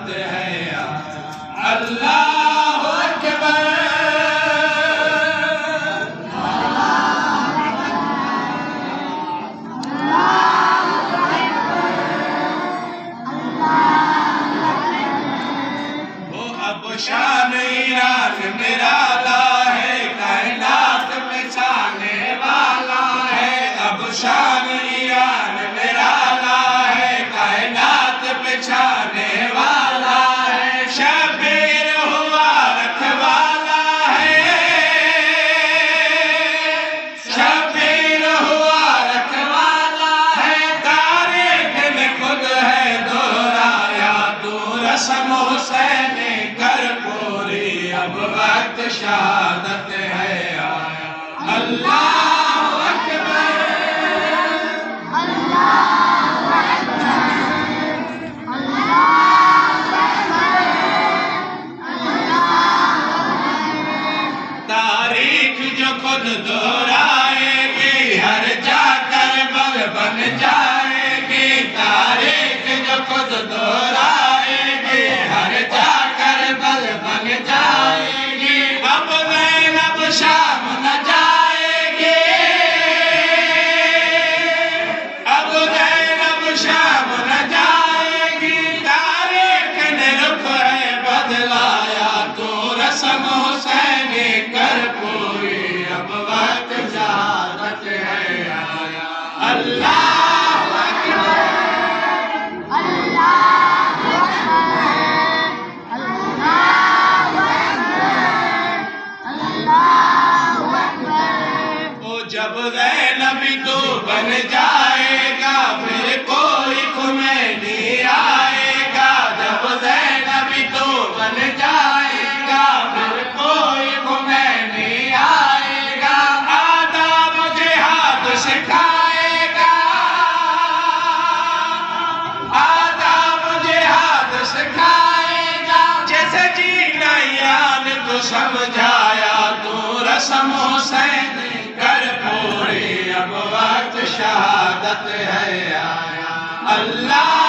شہادت ہے اللہ اکبر شان ایران نرالا ہے کائنات میں چھانے والا ہے اب شان ایران نرالا ہے کائنات میں چھانے والا ہے شبیر ہوا رکھوالا ہے شبیر ہوا رکھوالا ہے تاریخ نے خود ہے دہرایا تو رسم حسین اب وقت شہادت ہے آیا اللہ اکبر اللہ اکبر اللہ اکبر تاریخ جو خود دہرائے گی ہر جا کر بل بن جائے گی تاریخ جو خود دہرائے گی ہر جا کر بل بن جائے گی اب زینب شام نہ جائے گی اب زینب شام نہ جائے گی تاریخ نے رخ ہے بدلایا تو رسم حسین کر پوری اب وقت شہادت ہے آیا اللہ جب زینب تو بن جائے گا پھر کوئی خمینی آئے گا جب زینب تو بن جائے گا پھر کوئی خمینی آئے گا آداب جہاد سکھائے گا آداب جہاد سکھائے گا جیسے جینا یاد کو سمجھایا تو رسم حسین کر پوری اب وقت شہادت ہے آیا اللہ